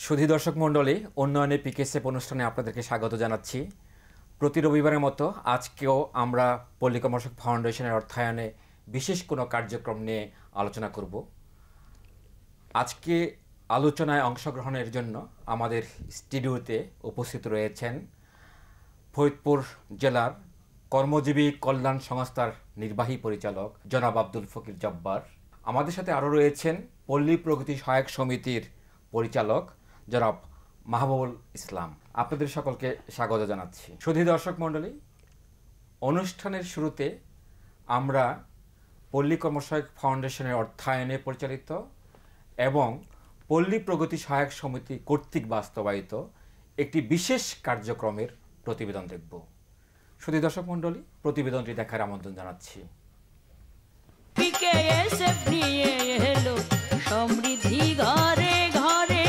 সুধী দর্শক মণ্ডলী, উন্নয়নে পিকেএসএফ অনুষ্ঠানে আপনাদেরকে স্বাগত জানাচ্ছি। প্রতি রবিবারের মতো আজকেও আমরা পল্লী কর্মশক্তি ফাউন্ডেশনের অর্থায়নে বিশেষ কোনো কার্যক্রম নিয়ে আলোচনা করব। আজকে আলোচনায় অংশগ্রহণের জন্য আমাদের স্টুডিওতে উপস্থিত রয়েছেন ফরিদপুর জেলার কর্মজীবী কল্যাণ সংস্থার নির্বাহী পরিচালক জনাব আব্দুল ফকির জব্বার। আমাদের সাথে আরও রয়েছেন পল্লী প্রগতি সহায়ক সমিতির পরিচালক জনাব মাহবুবুল ইসলাম। আপনাদের সকলকে স্বাগত জানাচ্ছি। সুধী দর্শক মণ্ডলী, অনুষ্ঠানের শুরুতে আমরা পল্লী কর্মসহায়ক ফাউন্ডেশনের অর্থায়নে পরিচালিত এবং পল্লী প্রগতি সহায়ক সমিতি কর্তৃক বাস্তবায়িত একটি বিশেষ কার্যক্রমের প্রতিবেদন দেখব। সুধী দর্শক মণ্ডলী, প্রতিবেদনটি দেখার আমন্ত্রণ জানাচ্ছি। সমৃদ্ধি ঘরে ঘরে।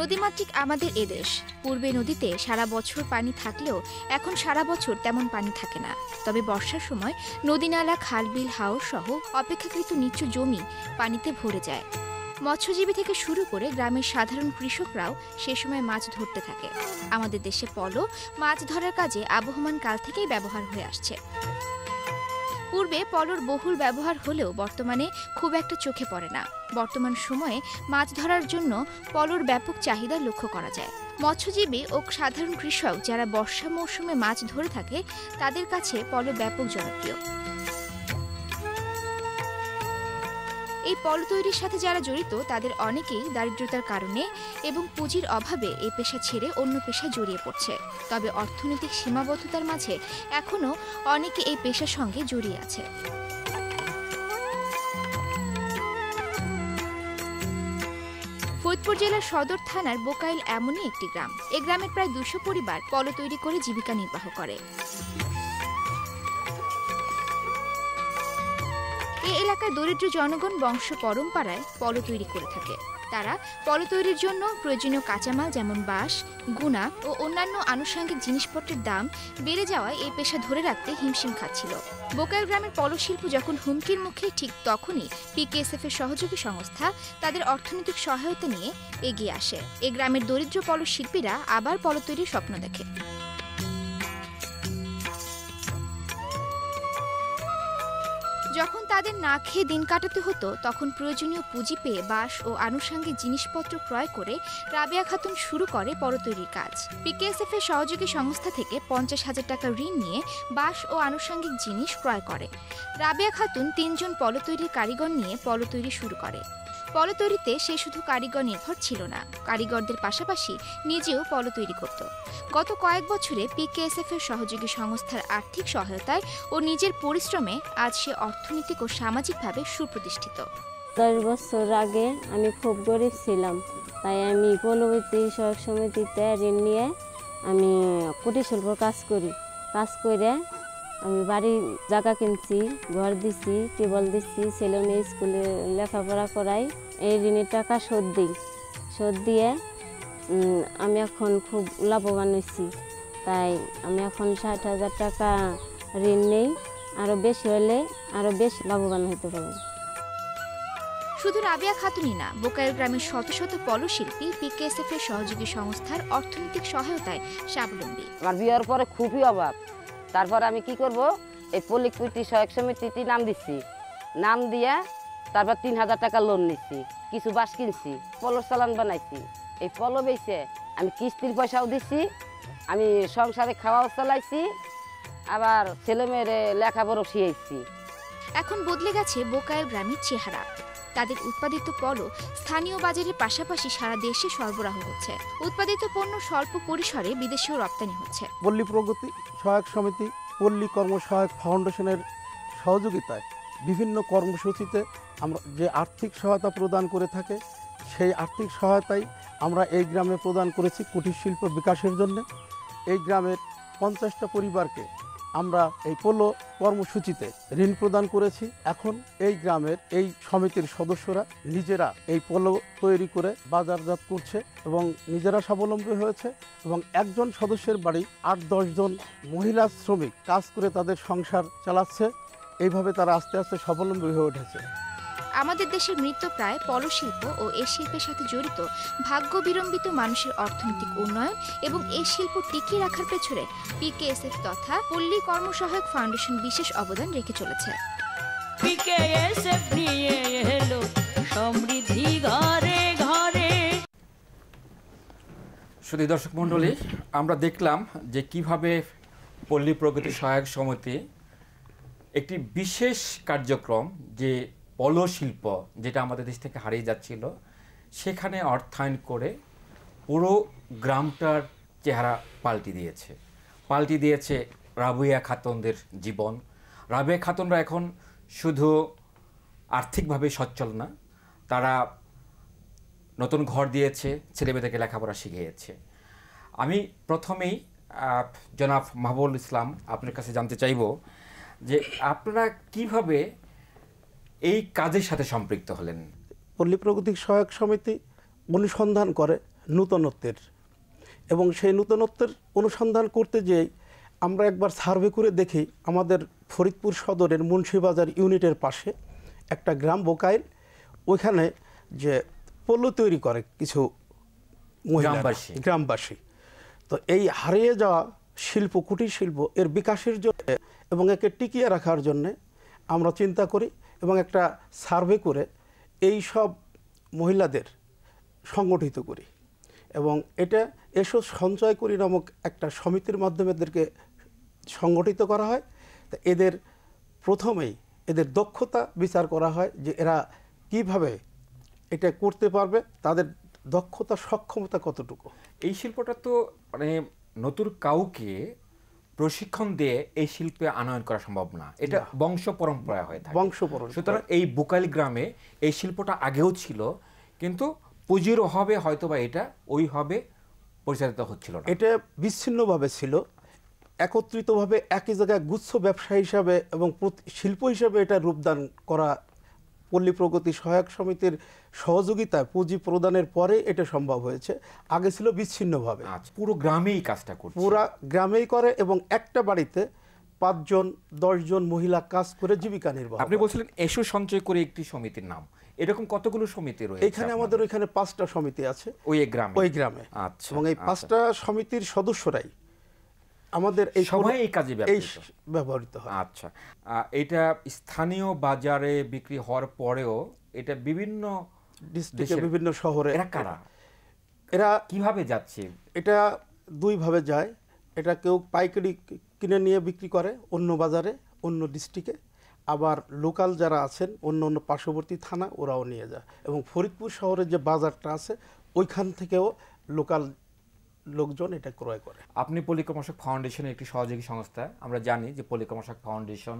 নদীমাতৃক আমাদের এদেশ। পূর্বে নদীতে সারা বছর পানি থাকলেও এখন সারা বছর তেমন পানি থাকে না। তবে বর্ষার সময় নদীনালা, খালবিল, হাওর সহ অপেক্ষাকৃত নিচু জমি পানিতে ভরে যায়। মৎস্যজীবী থেকে শুরু করে গ্রামের সাধারণ কৃষকরাও সে সময় মাছ ধরতে থাকে। আমাদের দেশে পলো মাছ ধরার কাজে আবহমান কাল থেকেই ব্যবহার হয়ে আসছে। পূর্বে পলোর বহুল ব্যবহার হলেও বর্তমানে খুব একটা চোখে পড়ে না। বর্তমান সময়ে মাছ ধরার জন্য পলোর ব্যাপক চাহিদা লক্ষ্য করা যায়। মৎস্যজীবী ও সাধারণ কৃষক যারা বর্ষা মৌসুমে মাছ ধরে থাকে তাদের কাছে পলো ব্যাপক জনপ্রিয়। এই পলো তৈরির সাথে যারা জড়িত তাদের অনেকেই দারিদ্রতার কারণে এবং পুঁজির অভাবে এই পেশা ছেড়ে অন্য পেশায় জড়িয়ে পড়ছে। তবে অর্থনৈতিক সীমাবদ্ধতার মাঝে এখনও অনেকে এই পেশার সঙ্গে জড়িয়ে আছে। ফরিদপুর জেলার সদর থানার বোকাইল এমনই একটি গ্রাম। এই গ্রামের প্রায় 200 পরিবার পলো তৈরি করে জীবিকা নির্বাহ করে। এই এলাকার দরিদ্র জনগণ বংশ পরম্পরায় পলো তৈরি করে থাকে। তারা পলো তৈরির জন্য প্রয়োজনীয় কাঁচামাল যেমন বাঁশ, গুনা ও অন্যান্য আনুষঙ্গিক জিনিসপত্রের দাম বেড়ে যাওয়ায় এই পেশা ধরে রাখতে হিমশিম খাচ্ছিল। বোকাইল গ্রামের পলো শিল্প যখন হুমকির মুখে, ঠিক তখনই পিকেএসএফ এর সহযোগী সংস্থা তাদের অর্থনৈতিক সহায়তা নিয়ে এগিয়ে আসে। এই গ্রামের দরিদ্র পলো শিল্পীরা আবার পলো তৈরির স্বপ্ন দেখে। যখন তাদের না খেয়ে দিন কাটাতে হতো তখন প্রয়োজনীয় পুঁজি পেয়ে বাঁশ ও আনুষঙ্গিক জিনিসপত্র ক্রয় করে রাবেয়া খাতুন শুরু করে পলো তৈরির কাজ। পিকেএসএফ এর সহযোগী সংস্থা থেকে 50,000 টাকা ঋণ নিয়ে বাঁশ ও আনুষঙ্গিক জিনিস ক্রয় করে। রাবেয়া খাতুন 3 জন পলো তৈরির কারিগর নিয়ে পলো তৈরি শুরু করে। পলো তৈরিতে সে শুধু কারিগর নির্ভর ছিল না, কারিগরদের পাশাপাশি নিজেও পলো তৈরি করত। গত কয়েক বছরে পিকেএসএফ এর সহযোগী সংস্থার আর্থিক সহায়তায় ও নিজের পরিশ্রমে আজ সে অর্থনৈতিক ও সামাজিকভাবে সুপ্রতিষ্ঠিত। 10 বছর আগে আমি খুব গরিব ছিলাম, তাই আমি পল্লী সহায়ক সমিতিতে ঋণ নিয়ে আমি কুটির শিল্প কাজ করে আমি বাড়ি জায়গা কিনছি, ঘর দিছি, টেবল দিচ্ছি, ছেলে মেয়ে স্কুলে লেখাপড়া করাই। এই ঋণের টাকা শোধ দিয়ে আমি এখন খুব লাভবান হয়েছি। তাই আমি এখন 60,000 টাকা ঋণ নেই, আরও বেশি হলে আরও বেশি লাভবান হতে পারবো। শুধু রাবেয়া খাতুনই না, বোকাইল গ্রামের শত শত পলো শিল্পী পিকেএসএফ এর সহযোগী সংস্থার অর্থনৈতিক সহায়তায় স্বাবলম্বী। আমার বিয়ের পরে খুবই অভাব, তারপর আমি কি করব, এই পল্লী প্রগতি সহায়ক সমিতিতে নাম দিচ্ছি। নাম দিয়ে তারপর 3,000 টাকা লোন নিচ্ছি, কিছু বাঁশ কিনছি, পলোর চালান বানাইছি। এই পলো বেচে আমি কিস্তির পয়সাও দিচ্ছি, আমি সংসারে খাওয়াও চালাইছি, আবার ছেলেমেয়েরে লেখাপড়াও শিখেছি। এখন বদলে গেছে বোকাইল গ্রামের চেহারা। তাদের উৎপাদিত পলো স্থানীয় বাজারের পাশাপাশি সারা দেশে সরবরাহ হচ্ছে। উৎপাদিত পণ্য স্বল্প পরিসরে বিদেশেও রপ্তানি হচ্ছে। পল্লী প্রগতি সহায়ক সমিতি পল্লী কর্মসহায়ক ফাউন্ডেশনের সহযোগিতায় বিভিন্ন কর্মসূচিতে আমরা যে আর্থিক সহায়তা প্রদান করে থাকে, সেই আর্থিক সহায়তাই আমরা এই গ্রামে প্রদান করেছি কুটির শিল্প বিকাশের জন্য। এই গ্রামের 50টা পরিবারকে আমরা এই পলো কর্মসূচিতে ঋণ প্রদান করেছি। এখন এই গ্রামের এই সমিতির সদস্যরা নিজেরা এই পলো তৈরি করে বাজারজাত করছে এবং নিজেরা স্বাবলম্বী হয়েছে এবং একজন সদস্যের বাড়ি 8-10 জন মহিলা শ্রমিক কাজ করে তাদের সংসার চালাচ্ছে। এইভাবে তারা আস্তে আস্তে স্বাবলম্বী হয়ে উঠেছে। আমাদের দেশের মৃতপ্রায় পলশিল্প ও এ শিল্পের সাথে জড়িত ভাগ্য বিড়ম্বিত মানুষের অর্থনৈতিক উন্নয়ন এবং এই শিল্প টিকিয়ে রাখার পেছনে পিকেএসএফ তথা পল্লী কর্মসহায়ক ফাউন্ডেশন বিশেষ অবদান রেখে চলেছে। পিকেএসএফ নিয়ে এলো সমৃদ্ধি ঘরে ঘরে। শুধু দর্শক মণ্ডলী, আমরা দেখলাম যে কিভাবে পল্লী প্রগতি সহায়ক সমিতি একটি বিশেষ কার্যক্রম, যে পলশিল্প যেটা আমাদের দেশ থেকে হারিয়ে যাচ্ছিল, সেখানে অর্থায়ন করে পুরো গ্রামটার চেহারা পাল্টে দিয়েছে রাবেয়া খাতুনদের জীবন। রাবেয়া খাতুনরা এখন শুধু আর্থিকভাবে সচ্ছল না, তারা নতুন ঘর দিয়েছে, ছেলেমেয়েদেরকে লেখাপড়া শিখিয়েছে। আমি প্রথমেই জনাব মাহবুবুল ইসলাম আপনার কাছে জানতে চাইব যে আপনারা কিভাবে এই কাজের সাথে সম্পৃক্ত হলেন? পল্লী প্রগতি সহায়ক সমিতি অনুসন্ধান করে নূতনত্বের, এবং সেই নূতনত্বের অনুসন্ধান করতে যেয়ে আমরা একবার সার্ভে করে দেখি আমাদের ফরিদপুর সদরের মুন্সিবাজার ইউনিটের পাশে একটা গ্রাম বোকাইল, ওইখানে যে পল্ল তৈরি করে কিছু গ্রামবাসী। তো এই হারিয়ে যাওয়া শিল্প, কুটির শিল্প এর বিকাশের জন্য এবং একে টিকিয়ে রাখার জন্যে আমরা চিন্তা করি এবং একটা সার্ভে করে এই সব মহিলাদের সংগঠিত করি, এবং এটা এসো সঞ্চয় করি নামক একটা সমিতির মাধ্যমে এদেরকে সংগঠিত করা হয়। তা এদের প্রথমেই এদের দক্ষতা বিচার করা হয় যে এরা কিভাবে এটা করতে পারবে, তাদের দক্ষতা সক্ষমতা কতটুকু। এই শিল্পটা তো মানে নতুন কাউকে প্রশিক্ষণ দিয়ে এই শিল্পে আনয়ন করা সম্ভব না, এটা বংশ পরম্পরা হয়ে থাকে। সুতরাং এই বুকাইল গ্রামে এই শিল্পটা আগেও ছিল, কিন্তু পুঁজির অভাবে হয়তোবা এটা ওইভাবে পরিচালিত হচ্ছিল না। এটা বিচ্ছিন্নভাবে ছিল, একত্রিতভাবে একই জায়গায় গুচ্ছ ব্যবসা হিসাবে এবং শিল্প হিসাবে এটা রূপদান করা পল্লী প্রগতি সহায়ক সমিতির সহযোগিতায় পুঁজি প্রদানের পরে এটা সম্ভব হয়েছে। আগে ছিল বিচ্ছিন্নভাবে। পুরো গ্রামেই কাজটা করছে, পুরা গ্রামেই করে, এবং একটা বাড়িতে 5 জন 10 জন মহিলা কাজ করে জীবিকা নির্বাহ। আপনি বলছিলেন এসো সঞ্চয় করে একটি সমিতির নাম, এরকম কতগুলো সমিতি রয়েছে? এখানে আমাদের ওইখানে 5টা সমিতি আছে ওই গ্রামে। আচ্ছা, এবং এই 5টা সমিতির সদস্যরাই আমাদের এই সবাই এই কাজে ব্যবহৃত হয়। আচ্ছা, এটা স্থানীয় বাজারে বিক্রি হওয়ার পরেও এটা বিভিন্ন ডিস্ট্রিক্টে, বিভিন্ন শহরে এরা কিভাবে যাচ্ছে? এটা 2 ভাবে যায়। এটা কেউ পাইকারি কিনে নিয়ে বিক্রি করে অন্য বাজারে, অন্য ডিস্ট্রিক্টে, আবার লোকাল যারা আছেন অন্য অন্য পার্শ্ববর্তী থানা, ওরাও নিয়ে যায়। এবং ফরিদপুর শহরের যে বাজারটা আছে ওইখান থেকেও লোকাল লোকজন এটা ক্রয় করে। আপনি পল্লী কর্মসহায়ক ফাউন্ডেশনের একটি সহযোগী সংস্থা। আমরা জানি যে পল্লী কর্মসহায়ক ফাউন্ডেশন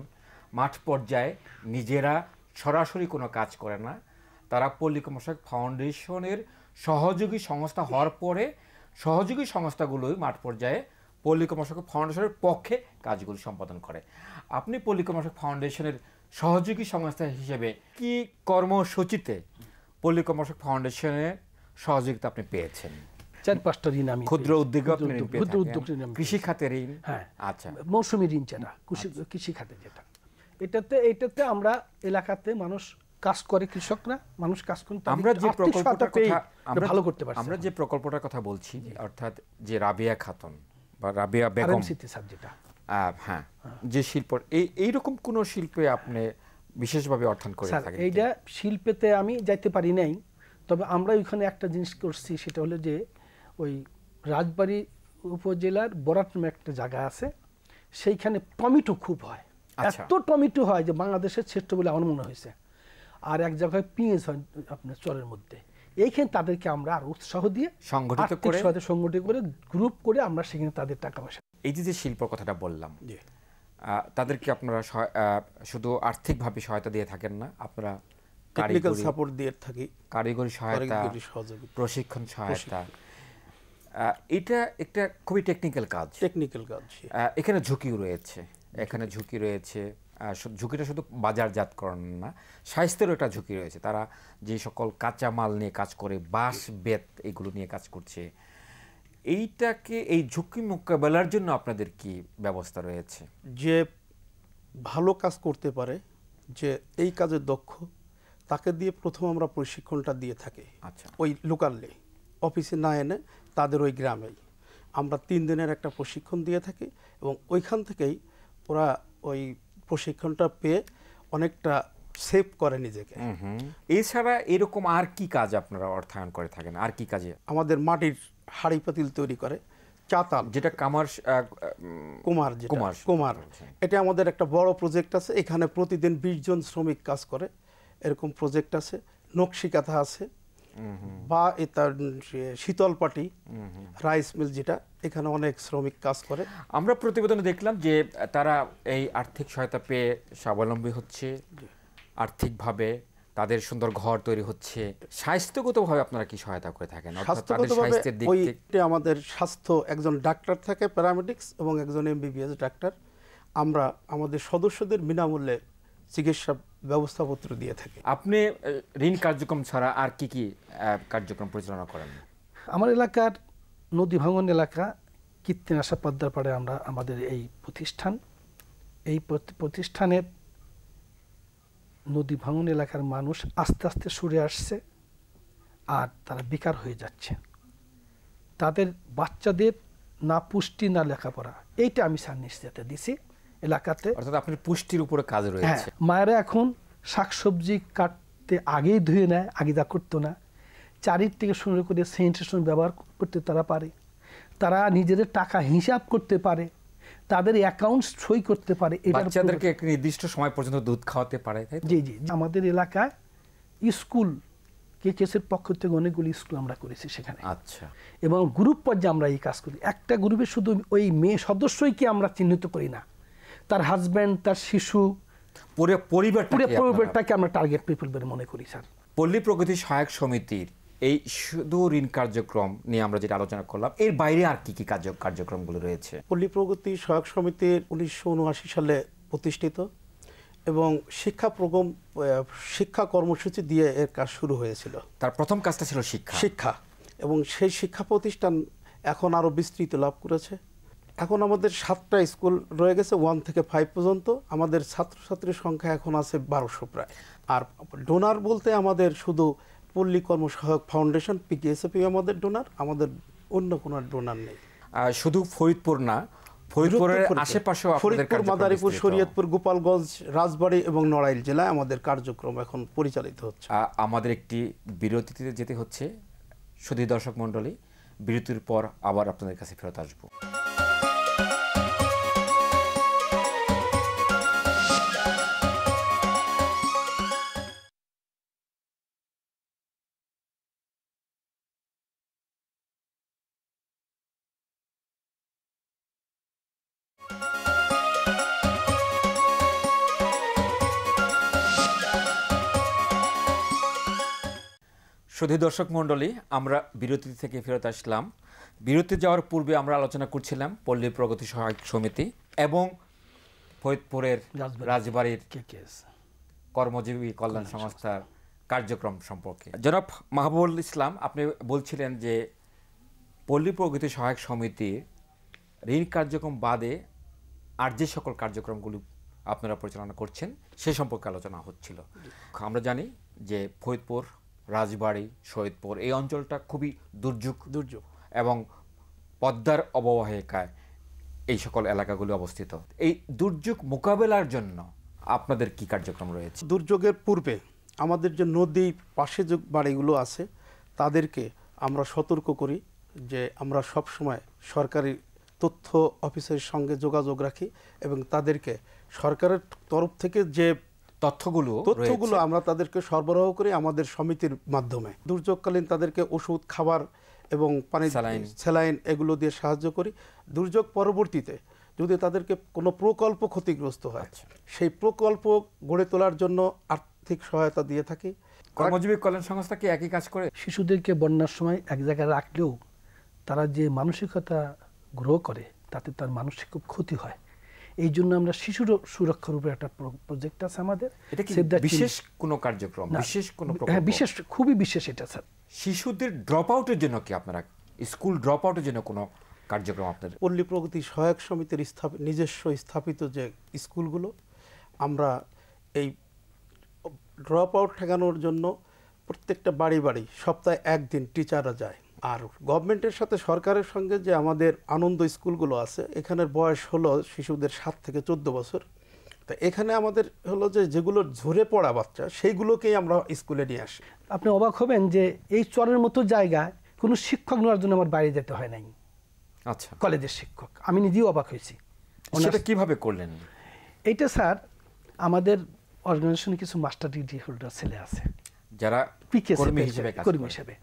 মাঠ পর্যায়ে নিজেরা সরাসরি কোনো কাজ করে না, তারা পল্লী কর্মসহায়ক ফাউন্ডেশনের সহযোগী সংস্থা হওয়ার পরে সহযোগী সংস্থাগুলোই মাঠ পর্যায়ে পল্লী কর্মসহায়ক ফাউন্ডেশনের পক্ষে কাজগুলো সম্পাদন করে। আপনি পল্লী কর্মসহায়ক ফাউন্ডেশনের সহযোগী সংস্থা হিসেবে কি কর্মসূচিতে পল্লী কর্মসহায়ক ফাউন্ডেশনের সহযোগিতা আপনি পেয়েছেন? 4-5টা ঋণ আমি ক্ষুদ্র উদ্যোগ, কৃষি খাতের ঋণ। হ্যাঁ, আচ্ছা, মৌসুমী ঋণ যেটা কৃষি খাতে, যেটা এটাতে আমরা এলাকাতে মানুষ কাজ করে, কৃষকরা মানুষ কাজ করে, আমরা যে প্রকল্পটার কথা ভালো করতে পারছি। আমরা যে প্রকল্পটার কথা বলছি, অর্থাৎ যে রাবেয়া খাতুন বা রাবেয়া বেগম, যেটা হ্যাঁ, যে শিল্প, এইরকম কোন শিল্পে আপনি বিশেষভাবে অর্থায়ন করে থাকেন? এইটা শিল্পেতে আমি যাইতে পারি নাই, তবে আমরা ওইখানে একটা জিনিস করছি, সেটা হলো যে ওই রাজবাড়ী উপজেলার বরাট নামে একটা জায়গা আছে, সেইখানে টমেটো খুব হয়। এত টমেটো হয় যে বাংলাদেশের শ্রেষ্ঠ বলে আমার মনে হয়েছে। আর এক জায়গায় পেঁয়াজ হয় আপনার চরের মধ্যে। এইখানে তাদেরকে আমরা আর উৎসাহ দিয়ে সংগঠিত করে গ্রুপ করে আমরা সেখানে তাদের টাকা পয়সা, এই যে শিল্প কথাটা বললাম, তাদেরকে আপনারা শুধু আর্থিকভাবে সহায়তা দিয়ে থাকেন না, আপনারা টেকনিক্যাল সাপোর্ট দিয়ে থাকি, কারিগরি সহায়তা, প্রশিক্ষণ সহায়তা। এটা একটা খুবই টেকনিক্যাল কাজ। এখানে ঝুঁকিও রয়েছে, ঝুঁকিটা শুধু বাজারজাতকরণ না, স্বাস্থ্যেরও একটা ঝুঁকি রয়েছে। তারা যে সকল কাঁচা মাল নিয়ে কাজ করে, বাঁশ বেত এগুলো নিয়ে কাজ করছে, এই ঝুঁকি মোকাবেলার জন্য আপনাদের কি ব্যবস্থা রয়েছে? যে ভালো কাজ করতে পারে, যে এই কাজে দক্ষ, তাকে দিয়ে প্রথম আমরা প্রশিক্ষণটা দিয়ে থাকি। আচ্ছা। ওই লোকালি অফিসে না এনে তাদের ওই গ্রামেই আমরা 3 দিনের একটা প্রশিক্ষণ দিয়ে থাকি এবং ওইখান থেকেই ওরা ওই প্রশিক্ষণটা পেয়ে অনেকটা সেভ করে নিজেকে। এছাড়া এরকম আর কি কাজ আপনারা অর্থায়ন করে থাকেন? আর কি কাজে? আমাদের মাটির হাঁড়ি পাতিল তৈরি করে, চাতাল যেটা কুমার এটা আমাদের একটা বড় প্রজেক্ট আছে। এখানে প্রতিদিন 20 জন শ্রমিক কাজ করে, এরকম প্রজেক্ট আছে। নকশি কাঁথা আছে, বা এটা শীতল পাটি, রাইস মিল, যেটা এখানে অনেক শ্রমিক কাজ করে। আমরা প্রতিবেদনে দেখলাম যে তারা এই আর্থিক সহায়তা পেয়ে স্বাবলম্বী হচ্ছে, আর্থিকভাবে তাদের সুন্দর ঘর তৈরি হচ্ছে। স্বাস্থ্যগতভাবে আপনারা কি সহায়তা করে থাকেন? আমাদের স্বাস্থ্য, একজন ডাক্তার থাকে প্যারামেডিক্স এবং একজন MBBS ডাক্তার। আমরা আমাদের সদস্যদের বিনামূল্যে চিকিৎসা ব্যবস্থাপত্র দিয়ে থাকি। আপনি ঋণ কার্যক্রম ছাড়া আর কি কি কার্যক্রম পরিচালনা করেন? আমার এলাকার নদী ভাঙন এলাকা কীর্তিনাশা পদ্মারপাড়ে আমরা আমাদের এই প্রতিষ্ঠান, এই প্রতিষ্ঠানের নদী ভাঙন এলাকার মানুষ আস্তে আস্তে সরে আসছে আর তারা বেকার হয়ে যাচ্ছে। তাদের বাচ্চাদের না পুষ্টি না লেখাপড়া, এইটা আমি স্যার নিশ্চিত দিছি এলাকাতে। অর্থাৎ আপনার পুষ্টির উপরে কাজ রয়েছে। মায়েরা এখন শাকসবজি কাটতে আগেই ধুয়ে নেয়, আগে যা করতো না। চারির থেকে শুরু করে স্যানিটেশন ব্যবহার করতে তারা পারে, তারা নিজেদের টাকা হিসাব করতে পারে, তাদের অ্যাকাউন্ট সই করতে পারে। বাচ্চাদেরকে একটা নির্দিষ্ট সময় পর্যন্ত দুধ খাওয়াতে পারে। জি জি, আমাদের এলাকায় স্কুল কেকেএসের পক্ষ থেকে অনেকগুলি স্কুল আমরা করেছি সেখানে। আচ্ছা। এবং গ্রুপ পর্যায়ে আমরা এই কাজ করি। একটা গ্রুপে শুধু ওই মেয়ে সদস্যই কি আমরা চিহ্নিত করি না, তার হাজব্যান্ড, তার শিশু, পুরো পরিবারটাকে আমরা টার্গেট পিপল বলে মনে করি স্যার। পল্লী প্রগতি সহায়ক সমিতির এই শুধু ঋণ কার্যক্রম নিয়ে আমরা যেটা আলোচনা করলাম, এর বাইরে আর কি কি কার্যক্রমগুলো রয়েছে? পল্লী প্রগতি সহায়ক সমিতির 1979 সালে প্রতিষ্ঠিত এবং শিক্ষা কর্মসূচি দিয়ে এর কাজ শুরু হয়েছিল। তার প্রথম কাজটা ছিল শিক্ষা, এবং সেই শিক্ষা প্রতিষ্ঠান এখন আরও বিস্তৃত লাভ করেছে। এখন আমাদের 7টা স্কুল রয়ে গেছে, 1 থেকে 5 পর্যন্ত। আমাদের ছাত্রছাত্রীর সংখ্যা এখন আছে 1200 প্রায়। আর ডোনার বলতে আমাদের শুধু পল্লী কর্মসহায়ক ফাউন্ডেশন PKSF আমাদের ডোনার, আমাদের অন্য কোনো ডোনার নেই। শুধু ফরিদপুর না, ফরিদপুরের আশেপাশেও ফরিদপুর, মাদারীপুর, শরীয়তপুর, গোপালগঞ্জ, রাজবাড়ী এবং নড়াইল জেলায় আমাদের কার্যক্রম এখন পরিচালিত হচ্ছে। আমাদের একটি বিরতিতে যেতে হচ্ছে। সুধী দর্শক মণ্ডলী, বিরতির পর আবার আপনাদের কাছে ফেরত আসবো। সুধী দর্শক মণ্ডলী, আমরা বিরতি থেকে ফেরত আসলাম। বিরতি যাওয়ার পূর্বে আমরা আলোচনা করছিলাম পল্লী প্রগতি সহায়ক সমিতি এবং ফরিদপুরের রাজবাড়ির কর্মজীবী কল্যাণ সংস্থার কার্যক্রম সম্পর্কে। জনাব মাহবুবুল ইসলাম, আপনি বলছিলেন যে পল্লী প্রগতি সহায়ক সমিতির ঋণ কার্যক্রম বাদে আর যে সকল কার্যক্রমগুলি আপনারা পরিচালনা করছেন সে সম্পর্কে আলোচনা হচ্ছিল। আমরা জানি যে ফরিদপুর, রাজবাড়ী, শহীদপুর এই অঞ্চলটা খুবই দুর্যোগ এবং পদ্মার অববাহিকায় এই সকল এলাকাগুলি অবস্থিত। এই দুর্যোগ মোকাবেলার জন্য আপনাদের কি কার্যক্রম রয়েছে? দুর্যোগের পূর্বে আমাদের যে নদী পাশে যে বাড়িগুলো আছে তাদেরকে আমরা সতর্ক করি যে আমরা সব সময় সরকারি তথ্য অফিসের সঙ্গে যোগাযোগ রাখি এবং তাদেরকে সরকারের তরফ থেকে যে তথ্যগুলো আমরা তাদেরকে সরবরাহ করি আমাদের সমিতির মাধ্যমে। দুর্যোগকালীন তাদেরকে ওষুধ, খাবার এবং পানি, স্যালাইন এগুলো দিয়ে সাহায্য করি। দুর্যোগ পরবর্তীতে যদি তাদেরকে কোনো প্রকল্প ক্ষতিগ্রস্ত হয়, সেই প্রকল্প গড়ে তোলার জন্য আর্থিক সহায়তা দিয়ে থাকি। কর্মজীবী কল্যাণ সংস্থা কি একই কাজ করে? শিশুদেরকে বন্যার সময় এক জায়গায় রাখলেও তারা যে মানসিকতা গ্রহ করে তাতে তার মানসিক খুব ক্ষতি হয়। এই জন্য আমরা শিশুর সুরক্ষার উপরে একটা প্রজেক্ট আছে আমাদের। এটা কি বিশেষ কোনো কার্যক্রম? বিশেষ কোনো প্রকল্প? হ্যাঁ, বিশেষ, খুবই বিশেষ এটা স্যার। শিশুদের ড্রপ আউটের জন্য কি আপনারা স্কুল ড্রপ আউটের জন্য কোনো কার্যক্রম আপনাদের? পল্লী প্রগতি সহায়ক সমিতির নিজস্ব স্থাপিত যে স্কুলগুলো, আমরা এই ড্রপ আউট ঠেকানোর জন্য প্রত্যেকটা বাড়ি বাড়ি সপ্তাহে একদিন টিচাররা যায়। আর গভর্নমেন্টের সাথে সরকারের সঙ্গে যে আমাদের আনন্দ স্কুলগুলো আছে, এখানের বয়স হলো শিশুদের 7 থেকে 14 বছর। তো এখানে আমাদের হলো যে যেগুলো ঝরে পড়া বাচ্চা, সেইগুলোকেই আমরা স্কুলে নিয়ে আসি। আপনি অবাক হবেন যে এই চরের মতো জায়গায় কোনো শিক্ষক নেওয়ার জন্য আমার বাইরে যেতে হয় নাই। আচ্ছা, কলেজের শিক্ষক, আমি নিজেও অবাক হয়েছি। সেটা কিভাবে করলেন? এইটা স্যার, আমাদের অর্গানাইজেশনে কিছু মাস্টার ডিগ্রি হোল্ডার ছেলে আছে যারা পিকে কর্মী হিসেবে কাজ কর্মী করে। হিসেবে,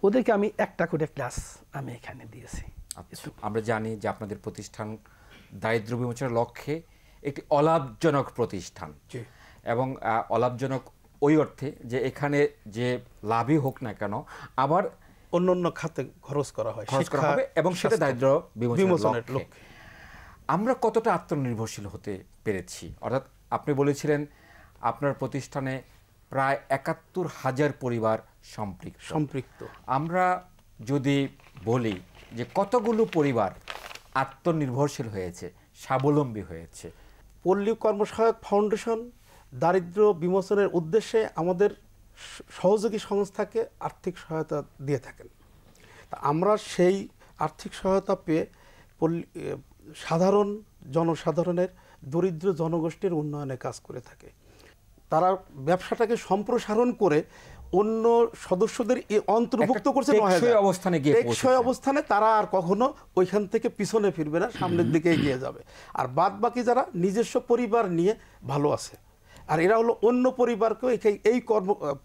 ওদেরকে আমি একটা করে ক্লাস আমি এখানে দিয়েছি। আচ্ছা, আমরা জানি যে আপনাদের প্রতিষ্ঠান দারিদ্র বিমোচনের লক্ষ্যে একটি অলাভজনক প্রতিষ্ঠান, জি। এবং অলাভজনক ওই অর্থে যে এখানে যে লাভই হোক না কেন আবার অন্য অন্য খাতে খরচ করা হয়, খরচ করা হবে, এবং সেটা দারিদ্র বিমোচনের লক্ষ্যে। আমরা কতটা আত্মনির্ভরশীল হতে পেরেছি? অর্থাৎ আপনি বলেছিলেন আপনার প্রতিষ্ঠানে প্রায় ৭১,০০০ পরিবার সম্পৃক্ত। আমরা যদি বলি যে কতগুলো পরিবার আত্মনির্ভরশীল হয়েছে, স্বাবলম্বী হয়েছে? পল্লী কর্মসহায়ক ফাউন্ডেশন দারিদ্র বিমোচনের উদ্দেশ্যে আমাদের সহযোগী সংস্থাকে আর্থিক সহায়তা দিয়ে থাকেন। তা আমরা সেই আর্থিক সহায়তা পেয়ে সাধারণ জনসাধারণের দরিদ্র জনগোষ্ঠীর উন্নয়নে কাজ করে থাকে। তারা ব্যবসাটাকে সম্প্রসারণ করে অন্য সদস্যদের অন্তর্ভুক্ত করছে, টেকসই অবস্থানে তারা আর কখনো ওইখান থেকে পিছনে ফিরবে না, সামনের দিকে এগিয়ে যাবে। আর বাদ বাকি যারা নিজস্ব পরিবার নিয়ে ভালো আছে, আর এরা হলো অন্য পরিবারকেও এই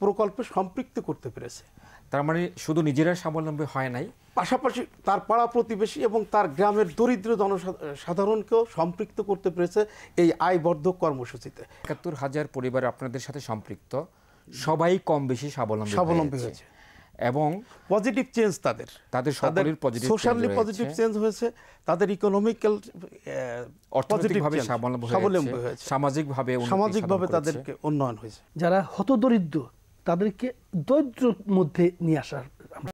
প্রকল্পে সম্পৃক্ত করতে পেরেছে। তার মানে শুধু নিজেরা স্বাবলম্বী হয় নাই, পাশাপাশি তার পাড়া প্রতিবেশী এবং তার গ্রামের দরিদ্র জনসাধারণকেও সম্পৃক্ত করতে পেরেছে এই আয়বর্ধক কর্মসূচিতে। ৭১,০০০ পরিবার আপনাদের সাথে সম্পৃক্ত, সবাই কম বেশি স্বাবলম্বী হয়েছে, এবং পজিটিভ চেঞ্জ তাদের সকলের পজিটিভ সোশ্যালি পজিটিভ চেঞ্জ হয়েছে, তাদের ইকোনমিক্যাল অর্থনৈতিকভাবে স্বাবলম্বী হয়েছে, সামাজিকভাবে তাদেরকে উন্নয়ন হয়েছে। যারা হতদরিদ্র তাদেরকে দরিদ্রের মধ্যে নিয়ে আসার